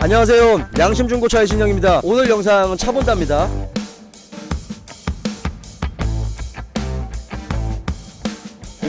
안녕하세요, 양심중고차의 진영입니다. 오늘 영상은 차본다입니다.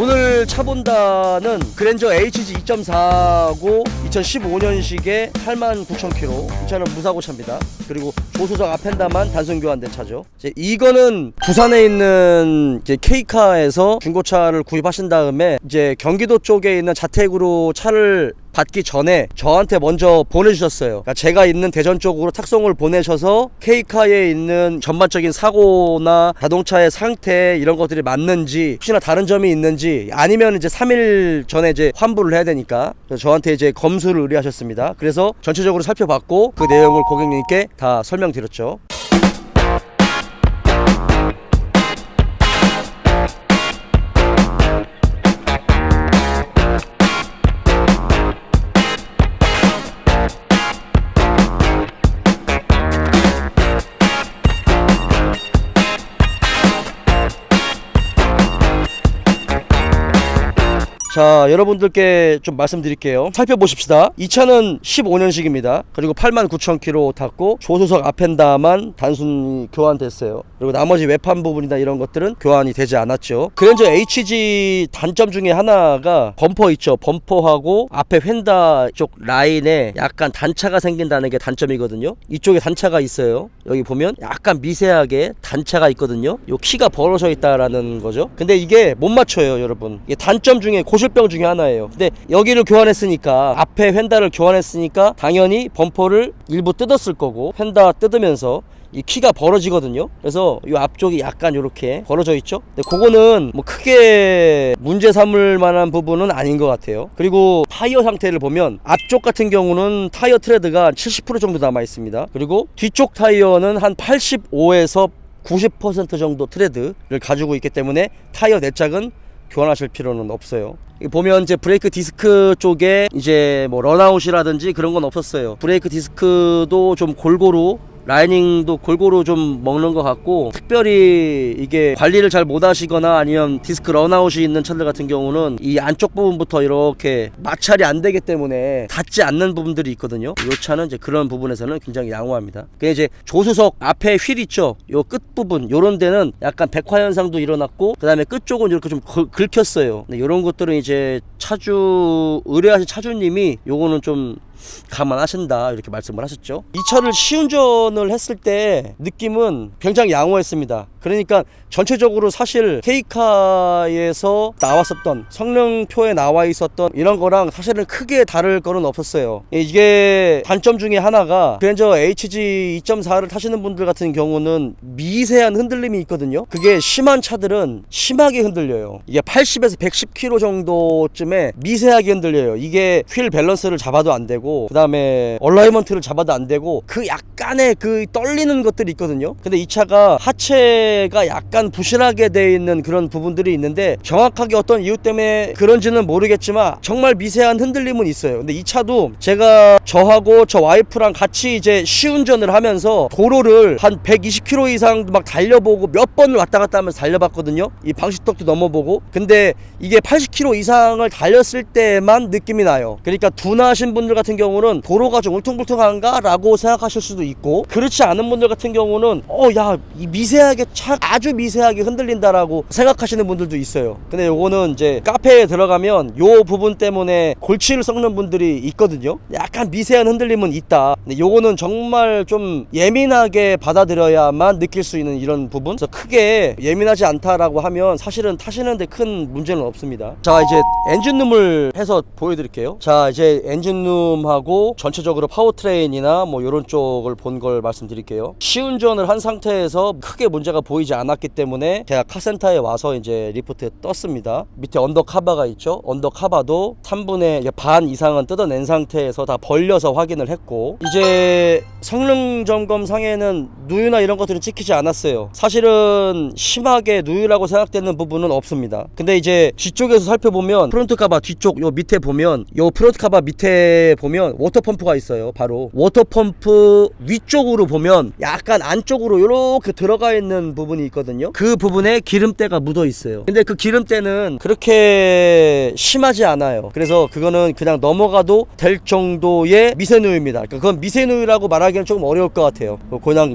오늘 차본다는 그랜저 HG 2.4고 2015년식의 89,000km, 이 차는 무사고 차입니다. 그리고 조수석 앞펜다만 단순 교환된 차죠. 이거는 부산에 있는 이제 K카에서 중고차를 구입하신 다음에 이제 경기도 쪽에 있는 자택으로 차를 받기 전에 저한테 먼저 보내주셨어요. 그러니까 제가 있는 대전 쪽으로 탁송을 보내셔서 K카에 있는 전반적인 사고나 자동차의 상태 이런 것들이 맞는지, 혹시나 다른 점이 있는지, 아니면 이제 3일 전에 이제 환불을 해야 되니까 저한테 이제 검수를 의뢰하셨습니다. 그래서 전체적으로 살펴봤고 그 내용을 고객님께 다 설명드렸죠. 자, 여러분들께 좀 말씀드릴게요. 살펴보십시다. 이 차는 15년식입니다. 그리고 89,000km 탔고 조수석 앞펜다만 단순히 교환됐어요. 그리고 나머지 외판 부분이나 이런 것들은 교환이 되지 않았죠. 그랜저 HG 단점 중에 하나가 범퍼 있죠. 범퍼하고 앞에 휀다 쪽 라인에 약간 단차가 생긴다는 게 단점이거든요. 이쪽에 단차가 있어요. 여기 보면 약간 미세하게 단차가 있거든요. 요 키가 벌어져 있다라는 거죠. 근데 이게 못 맞춰요, 여러분. 이게 단점 중에 고질병 중에 하나예요. 근데 여기를 교환했으니까, 앞에 휀다를 교환했으니까 당연히 범퍼를 일부 뜯었을 거고, 휀다 뜯으면서 이 키가 벌어지거든요. 그래서 이 앞쪽이 약간 이렇게 벌어져 있죠. 근데 그거는 뭐 크게 문제 삼을 만한 부분은 아닌 것 같아요. 그리고 타이어 상태를 보면 앞쪽 같은 경우는 타이어 트레드가 70% 정도 남아 있습니다. 그리고 뒤쪽 타이어는 한 85에서 90% 정도 트레드를 가지고 있기 때문에 타이어 내짝은 교환하실 필요는 없어요. 보면 이제 브레이크 디스크 쪽에 이제 뭐 런아웃이라든지 그런 건 없었어요. 브레이크 디스크도 좀 골고루, 라이닝도 골고루 좀 먹는 것 같고, 특별히 이게 관리를 잘 못 하시거나 아니면 디스크 런아웃이 있는 차들 같은 경우는 이 안쪽 부분부터 이렇게 마찰이 안 되기 때문에 닿지 않는 부분들이 있거든요. 이 차는 이제 그런 부분에서는 굉장히 양호합니다. 그게 이제 조수석 앞에 휠 있죠. 요 끝 부분, 요런 데는 약간 백화 현상도 일어났고, 그 다음에 끝 쪽은 이렇게 좀 긁혔어요. 근데 요런 것들은 이제 의뢰하신 차주님이 요거는 좀 감안하신다 이렇게 말씀을 하셨죠. 이 차를 시운전을 했을 때 느낌은 굉장히 양호했습니다. 그러니까 전체적으로 사실 K카에서 나왔었던, 성능표에 나와 있었던 이런 거랑 사실은 크게 다를 거는 없었어요. 이게 단점 중에 하나가 그랜저 HG 2.4를 타시는 분들 같은 경우는 미세한 흔들림이 있거든요. 그게 심한 차들은 심하게 흔들려요. 이게 80에서 110km 정도쯤에 미세하게 흔들려요. 이게 휠 밸런스를 잡아도 안 되고, 그 다음에 얼라이먼트를 잡아도 안 되고, 그 약간의 그 떨리는 것들이 있거든요. 근데 이 차가 하체가 약간 부실하게 되어 있는 그런 부분들이 있는데, 정확하게 어떤 이유 때문에 그런지는 모르겠지만 정말 미세한 흔들림은 있어요. 근데 이 차도 제가 저하고 저 와이프랑 같이 이제 시운전을 하면서 도로를 한 120km 이상 막 달려보고 몇 번을 왔다 갔다 하면서 달려봤거든요. 이 방지턱도 넘어보고. 근데 이게 80km 이상을 달렸을 때만 느낌이 나요. 그러니까 둔하신 분들 같은 경우는 도로가 좀 울퉁불퉁한가? 라고 생각하실 수도 있고, 그렇지 않은 분들 같은 경우는 야, 이 미세하게 아주 미세하게 흔들린다라고 생각하시는 분들도 있어요. 근데 요거는 이제 카페에 들어가면 요 부분 때문에 골치를 썩는 분들이 있거든요. 약간 미세한 흔들림은 있다. 근데 요거는 정말 좀 예민하게 받아들여야만 느낄 수 있는 이런 부분. 그래서 크게 예민하지 않다라고 하면 사실은 타시는데 큰 문제는 없습니다. 자, 이제 엔진룸을 해서 보여드릴게요. 자, 이제 엔진룸하고 전체적으로 파워트레인이나 뭐 요런 쪽을 본 걸 말씀드릴게요. 시운전을 한 상태에서 크게 문제가 보이지 않았기 때문에 제가 카센터에 와서 이제 리포트에 떴습니다. 밑에 언더카바가 있죠. 언더카바도 3분의 반 이상은 뜯어낸 상태에서 다 벌려서 확인을 했고, 이제 성능 점검 상에는 누유나 이런 것들은 찍히지 않았어요. 사실은 심하게 누유라고 생각되는 부분은 없습니다. 근데 이제 뒤쪽에서 살펴보면 프론트 카바 뒤쪽 요 밑에 보면, 요 프론트 카바 밑에 보면 보면 워터펌프가 있어요. 바로 워터펌프 위쪽으로 보면 약간 안쪽으로 이렇게 들어가 있는 부분이 있거든요. 그 부분에 기름때가 묻어 있어요. 근데 그 기름때는 그렇게 심하지 않아요. 그래서 그거는 그냥 넘어가도 될 정도의 미세누유입니다. 그러니까 그건 미세누유라고 말하기는 조금 어려울 것 같아요.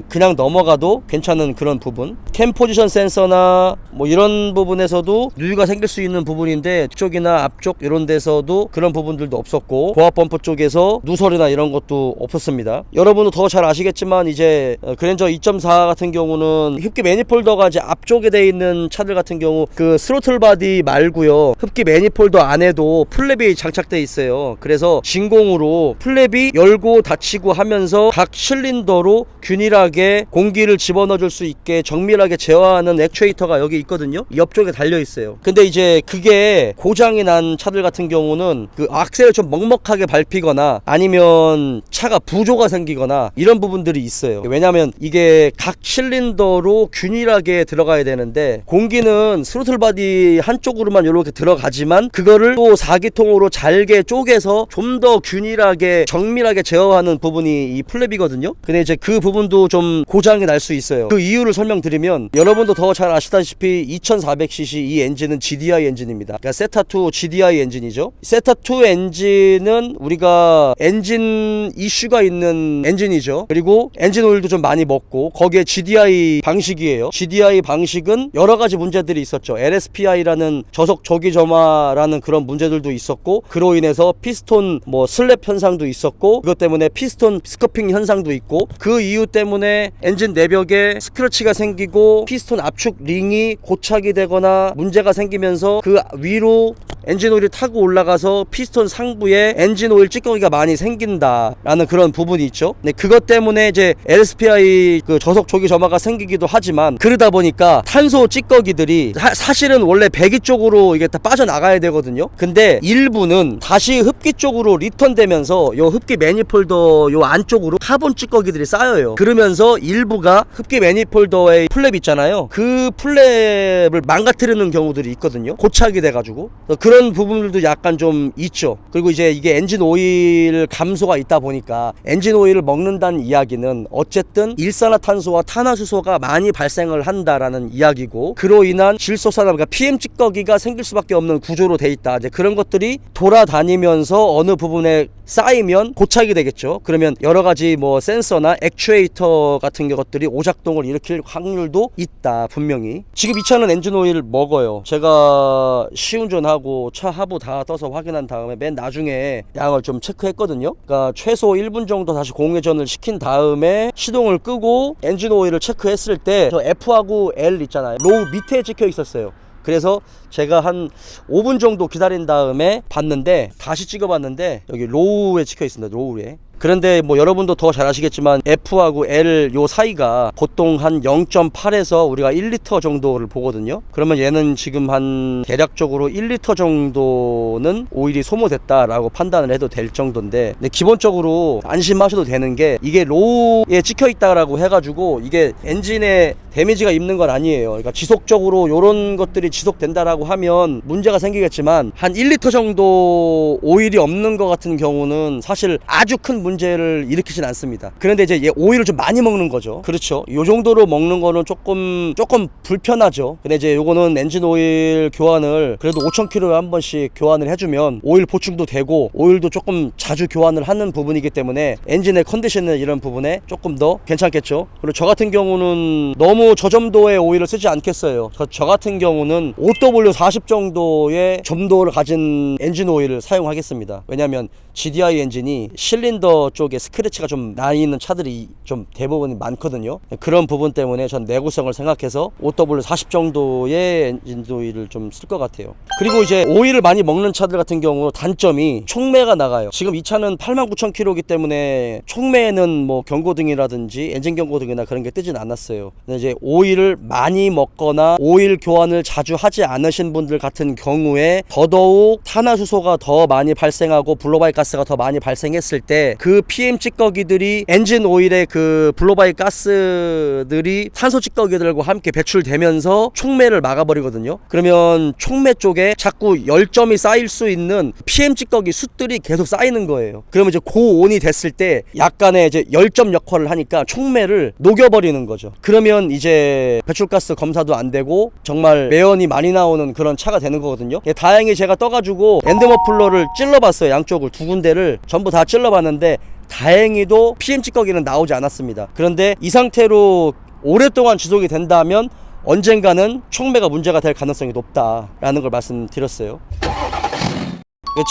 그냥 넘어가도 괜찮은 그런 부분. 캠 포지션 센서나 뭐 이런 부분에서도 누유가 생길 수 있는 부분인데 뒤쪽이나 앞쪽 이런 데서도 그런 부분들도 없었고, 고압 범퍼 쪽에서 누설이나 이런 것도 없었습니다. 여러분도 더 잘 아시겠지만 이제 그랜저 2.4 같은 경우는 흡기 매니폴더가 이제 앞쪽에 돼 있는 차들 같은 경우 그 스로틀 바디 말고요, 흡기 매니폴더 안에도 플랩이 장착돼 있어요. 그래서 진공으로 플랩이 열고 닫히고 하면서 각 실린더로 균일하게 공기를 집어넣어 줄 수 있게 정밀하게 제어하는 액추에이터가 여기 있거든요. 옆쪽에 달려 있어요. 근데 이제 그게 고장이 난 차들 같은 경우는 그 악셀을 좀 먹먹하게 밟히거나 아니면 차가 부조가 생기거나 이런 부분들이 있어요. 왜냐면 이게 각 실린더로 균일하게 들어가야 되는데 공기는 스로틀 바디 한쪽으로만 이렇게 들어가지만 그거를 또 4기통으로 잘게 쪼개서 좀 더 균일하게 정밀하게 제어하는 부분이 이 플랩이거든요. 근데 이제 그 부분도 좀 고장이 날 수 있어요. 그 이유를 설명드리면, 여러분도 더 잘 아시다시피 2400cc 이 엔진은 GDI 엔진입니다. 그러니까 세타2 GDI 엔진이죠. 세타2 엔진은 우리가 엔진 이슈가 있는 엔진이죠. 그리고 엔진 오일도 좀 많이 먹고 거기에 GDI 방식이에요. GDI 방식은 여러 가지 문제들이 있었죠. LSPI라는 저속 조기 점화라는 그런 문제들도 있었고, 그로 인해서 피스톤 뭐 슬랩 현상도 있었고, 그것 때문에 피스톤 스커핑 현상도 있고, 그 이유 때문에 엔진 내벽에 스크래치가 생기고 피스톤 압축 링이 고착이 되거나 문제가 생기면서 그 위로 엔진 오일이 타고 올라가서 피스톤 상부에 엔진 오일 찌꺼기가 많이 생긴다라는 그런 부분이 있죠. 네, 그것 때문에 이제 LSPI 그 저속 조기 점화가 생기기도 하지만, 그러다 보니까 탄소 찌꺼기들이 사실은 원래 배기 쪽으로 이게 다 빠져나가야 되거든요. 근데 일부는 다시 흡기 쪽으로 리턴되면서 요 흡기 매니폴더 요 안쪽으로 카본 찌꺼기들이 쌓여요. 그러면서 일부가 흡기 매니폴더의 플랩 있잖아요. 그 플랩을 망가뜨리는 경우들이 있거든요. 고착이 돼가지고. 그런 부분들도 약간 좀 있죠. 그리고 이제 이게 엔진 오일 감소가 있다 보니까 엔진 오일을 먹는다는 이야기는 어쨌든 일산화탄소와 탄화수소가 많이 발생을 한다라는 이야기고, 그로 인한 질소산화, 그러니까 PM 찌꺼기가 생길 수밖에 없는 구조로 돼 있다. 이제 그런 것들이 돌아다니면서 어느 부분에 쌓이면 고착이 되겠죠. 그러면 여러 가지 뭐 센서나 액추에이터 같은 것들이 오작동을 일으킬 확률도 있다, 분명히. 지금 이 차는 엔진 오일 먹어요. 제가 시운전하고 차 하부 다 떠서 확인한 다음에 맨 나중에 양을 좀 체크했거든요. 그러니까 최소 1분 정도 다시 공회전을 시킨 다음에 시동을 끄고 엔진 오일을 체크했을 때 저 F하고 L 있잖아요. 로우 밑에 찍혀 있었어요. 그래서 제가 한 5분 정도 기다린 다음에 봤는데, 다시 찍어봤는데 여기 로우에 찍혀 있습니다. 로우에. 그런데 뭐 여러분도 더 잘 아시겠지만 F하고 L 요 사이가 보통 한 0.8에서 우리가 1리터 정도를 보거든요. 그러면 얘는 지금 한 대략적으로 1리터 정도는 오일이 소모됐다라고 판단을 해도 될 정도인데, 근데 기본적으로 안심하셔도 되는 게, 이게 로우에 찍혀 있다라고 해가지고 이게 엔진에 데미지가 입는 건 아니에요. 그러니까 지속적으로 요런 것들이 지속된다라고 하면 문제가 생기겠지만, 한 1리터 정도 오일이 없는 것 같은 경우는 사실 아주 큰 문제를 일으키진 않습니다. 그런데 이제 얘 오일을 좀 많이 먹는 거죠. 그렇죠. 요 정도로 먹는 거는 조금 불편하죠. 근데 이제 요거는 엔진 오일 교환을 그래도 5,000km에 한 번씩 교환을 해주면 오일 보충도 되고, 오일도 조금 자주 교환을 하는 부분이기 때문에 엔진의 컨디션이나 이런 부분에 조금 더 괜찮겠죠. 그리고 저 같은 경우는 너무 저점도의 오일을 쓰지 않겠어요. 저 같은 경우는 OW40 정도의 점도를 가진 엔진 오일을 사용하겠습니다. 왜냐면 GDI 엔진이 실린더 쪽에 스크래치가 좀 나 있는 차들이 좀 대부분 많거든요. 그런 부분 때문에 전 내구성을 생각해서 OW40 정도의 엔진 오일을 좀 쓸 것 같아요. 그리고 이제 오일을 많이 먹는 차들 같은 경우 단점이 촉매가 나가요. 지금 이 차는 89,000km이기 때문에 촉매에는 뭐 경고등이라든지 엔진 경고등이나 그런 게 뜨진 않았어요. 근데 이제 오일을 많이 먹거나 오일 교환을 자주 하지 않으신 분들 같은 경우에 더더욱 탄화수소가 더 많이 발생하고 블로바이가스 배출가스가 더 많이 발생했을 때 그 PM 찌꺼기들이 엔진 오일의 그 블로바이 가스들이 산소 찌꺼기들과 함께 배출되면서 촉매를 막아버리거든요. 그러면 촉매 쪽에 자꾸 열점이 쌓일 수 있는 PM 찌꺼기 숯들이 계속 쌓이는 거예요. 그러면 이제 고온이 됐을 때 약간의 이제 열점 역할을 하니까 촉매를 녹여버리는 거죠. 그러면 이제 배출가스 검사도 안 되고 정말 매연이 많이 나오는 그런 차가 되는 거거든요. 다행히 제가 떠가지고 엔드머플러를 찔러봤어요. 양쪽을 두 군데를 전부 다 찔러봤는데 다행히도 PM 찌꺼기는 나오지 않았습니다. 그런데 이 상태로 오랫동안 지속이 된다면 언젠가는 촉매가 문제가 될 가능성이 높다라는 걸 말씀드렸어요.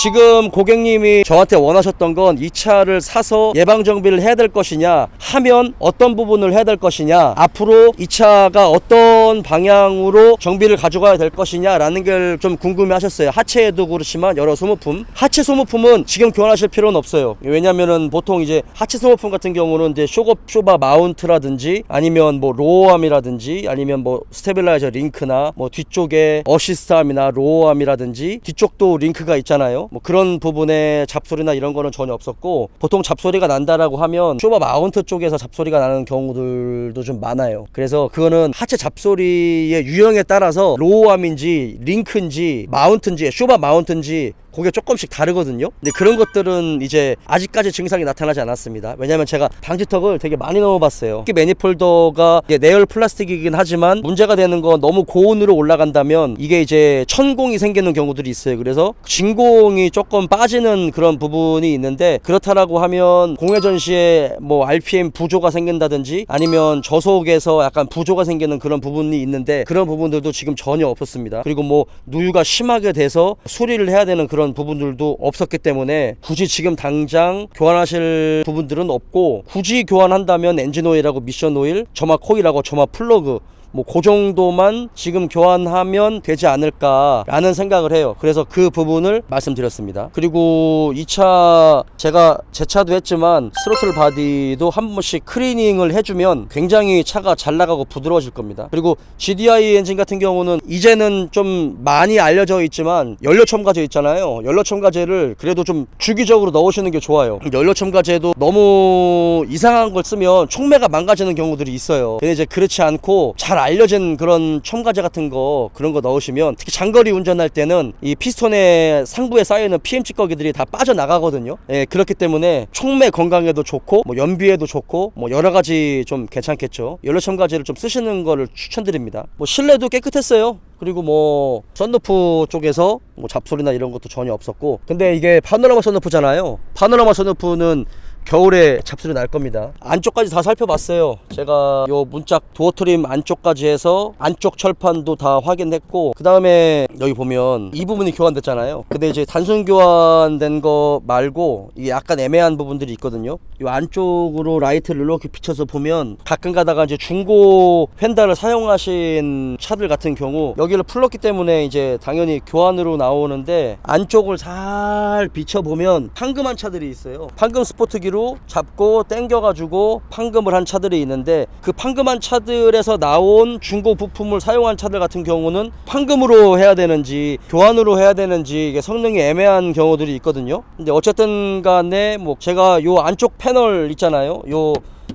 지금 고객님이 저한테 원하셨던 건 이 차를 사서 예방정비를 해야 될 것이냐, 하면 어떤 부분을 해야 될 것이냐, 앞으로 이 차가 어떤 방향으로 정비를 가져가야 될 것이냐 라는 걸 좀 궁금해 하셨어요. 하체에도 그렇지만 여러 소모품, 하체 소모품은 지금 교환하실 필요는 없어요. 왜냐면은 보통 이제 하체 소모품 같은 경우는 이제 쇼바 마운트라든지 아니면 뭐 로어암이라든지 아니면 뭐 스테빌라이저 링크나 뭐 뒤쪽에 어시스트암이나 로어암이라든지 뒤쪽도 링크가 있잖아요. 뭐 그런 부분에 잡소리나 이런 거는 전혀 없었고, 보통 잡소리가 난다라고 하면 쇼바 마운트 쪽에서 잡소리가 나는 경우들도 좀 많아요. 그래서 그거는 하체 잡소리의 유형에 따라서 로우암인지 링크인지 마운트인지 쇼바 마운트인지 그게 조금씩 다르거든요. 근데 그런 것들은 이제 아직까지 증상이 나타나지 않았습니다. 왜냐면 제가 방지턱을 되게 많이 넣어봤어요. 특히 매니폴더가 내열 플라스틱이긴 하지만 문제가 되는 건 너무 고온으로 올라간다면 이게 이제 천공이 생기는 경우들이 있어요. 그래서 진공이 조금 빠지는 그런 부분이 있는데, 그렇다라고 하면 공회전 시에 뭐 RPM 부조가 생긴다든지 아니면 저속에서 약간 부조가 생기는 그런 부분이 있는데, 그런 부분들도 지금 전혀 없었습니다. 그리고 뭐 누유가 심하게 돼서 수리를 해야 되는 그런 부분들도 없었기 때문에 굳이 지금 당장 교환하실 부분들은 없고, 굳이 교환한다면 엔진오일하고 미션오일, 점화 코일하고 점화 플러그 뭐 그 정도만 지금 교환하면 되지 않을까라는 생각을 해요. 그래서 그 부분을 말씀드렸습니다. 그리고 이 차 제가 제 차도 했지만 스로틀 바디도 한 번씩 클리닝을 해주면 굉장히 차가 잘 나가고 부드러워질 겁니다. 그리고 GDI 엔진 같은 경우는 이제는 좀 많이 알려져 있지만 연료 첨가제 있잖아요. 연료 첨가제를 그래도 좀 주기적으로 넣으시는 게 좋아요. 연료 첨가제도 너무 이상한 걸 쓰면 촉매가 망가지는 경우들이 있어요. 근데 이제 그렇지 않고 잘 알려진 그런 첨가제 같은 거, 그런 거 넣으시면 특히 장거리 운전할 때는 이 피스톤의 상부에 쌓여있는 PM 찌꺼기들이 다 빠져나가거든요. 예, 그렇기 때문에 촉매 건강에도 좋고 뭐 연비에도 좋고 뭐 여러가지 좀 괜찮겠죠. 연료 첨가제를 좀 쓰시는 거를 추천드립니다. 뭐 실내도 깨끗했어요. 그리고 뭐 썬루프 쪽에서 뭐 잡소리나 이런 것도 전혀 없었고, 근데 이게 파노라마 썬루프잖아요. 파노라마 썬루프는 겨울에 잡소리 날 겁니다. 안쪽까지 다 살펴봤어요. 제가 요 문짝 도어 트림 안쪽까지 해서 안쪽 철판도 다 확인했고, 그 다음에 여기 보면 이 부분이 교환됐잖아요. 근데 이제 단순 교환된 거 말고 이게 약간 애매한 부분들이 있거든요. 요 안쪽으로 라이트를 이렇게 비춰서 보면 가끔 가다가 이제 중고 펜다를 사용하신 차들 같은 경우 여기를 풀렀기 때문에 이제 당연히 교환으로 나오는데, 안쪽을 잘 비춰보면 판금한 차들이 있어요. 판금 스포트기로 잡고 당겨가지고 판금을 한 차들이 있는데, 그 판금한 차들에서 나온 중고 부품을 사용한 차들 같은 경우는 판금으로 해야 되는지 교환으로 해야 되는지 이게 성능이 애매한 경우들이 있거든요. 근데 어쨌든 간에 뭐 제가 요 안쪽 패널 있잖아요. 요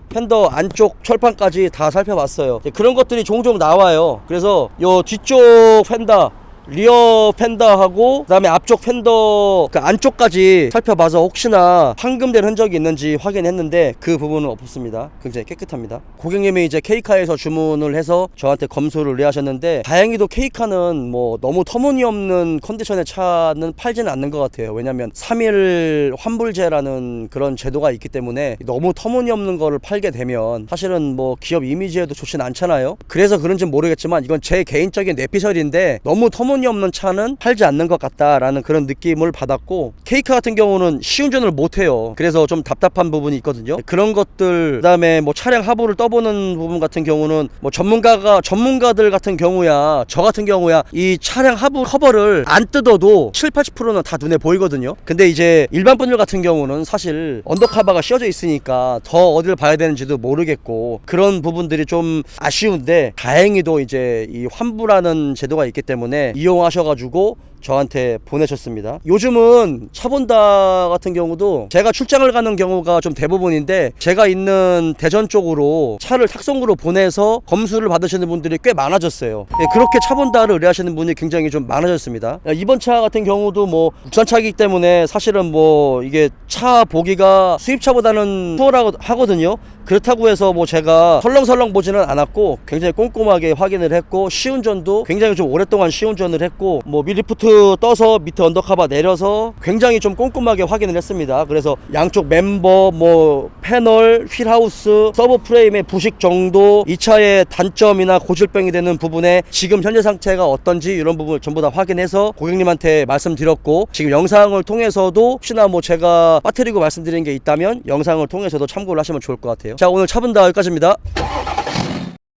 펜더 안쪽 철판까지 다 살펴봤어요. 그런 것들이 종종 나와요. 그래서 요 뒤쪽 펜더, 리어 펜더하고 그 다음에 앞쪽 펜더 그 안쪽까지 살펴봐서 혹시나 판금된 흔적이 있는지 확인했는데 그 부분은 없었습니다. 굉장히 깨끗합니다. 고객님이 이제 K카에서 주문을 해서 저한테 검수를 의뢰하셨는데, 다행히도 K카는 뭐 너무 터무니없는 컨디션의 차는 팔지는 않는 것 같아요. 왜냐면 3일 환불제라는 그런 제도가 있기 때문에 너무 터무니없는 거를 팔게 되면 사실은 뭐 기업 이미지에도 좋진 않잖아요. 그래서 그런지 모르겠지만 이건 제 개인적인 뇌피셜인데 너무 터무니없는 차는 팔지 않는 것 같다라는 그런 느낌을 받았고, K카 같은 경우는 시운전을 못해요. 그래서 좀 답답한 부분이 있거든요. 그런 것들, 그 다음에 뭐 차량 하부를 떠보는 부분 같은 경우는 뭐 전문가들 같은 경우야, 저 같은 경우야 이 차량 하부 커버를 안 뜯어도 70-80%는 다 눈에 보이거든요. 근데 이제 일반 분들 같은 경우는 사실 언더카바가 씌워져 있으니까 더 어디를 봐야 되는지도 모르겠고, 그런 부분들이 좀 아쉬운데, 다행히도 이제 이 환불하는 제도가 있기 때문에 이용하셔가지고 저한테 보내셨습니다. 요즘은 차본다 같은 경우도 제가 출장을 가는 경우가 좀 대부분인데, 제가 있는 대전 쪽으로 차를 탁송으로 보내서 검수를 받으시는 분들이 꽤 많아졌어요. 예, 그렇게 차본다를 의뢰하시는 분이 굉장히 좀 많아졌습니다. 이번 차 같은 경우도 뭐 국산차이기 때문에 사실은 뭐 이게 차 보기가 수입차보다는 수월하고 하거든요. 그렇다고 해서 뭐 제가 설렁설렁 보지는 않았고 굉장히 꼼꼼하게 확인을 했고, 시운전도 굉장히 좀 오랫동안 시운전을 했고, 뭐 미리푸트 떠서 밑에 언더카바 내려서 굉장히 좀 꼼꼼하게 확인을 했습니다. 그래서 양쪽 멤버, 뭐 패널, 휠하우스, 서버 프레임의 부식 정도, 이 차의 단점이나 고질병이 되는 부분에 지금 현재 상태가 어떤지 이런 부분을 전부 다 확인해서 고객님한테 말씀드렸고, 지금 영상을 통해서도 혹시나 뭐 제가 빠뜨리고 말씀드린 게 있다면 영상을 통해서도 참고를 하시면 좋을 것 같아요. 자, 오늘 차분다 여기까지입니다.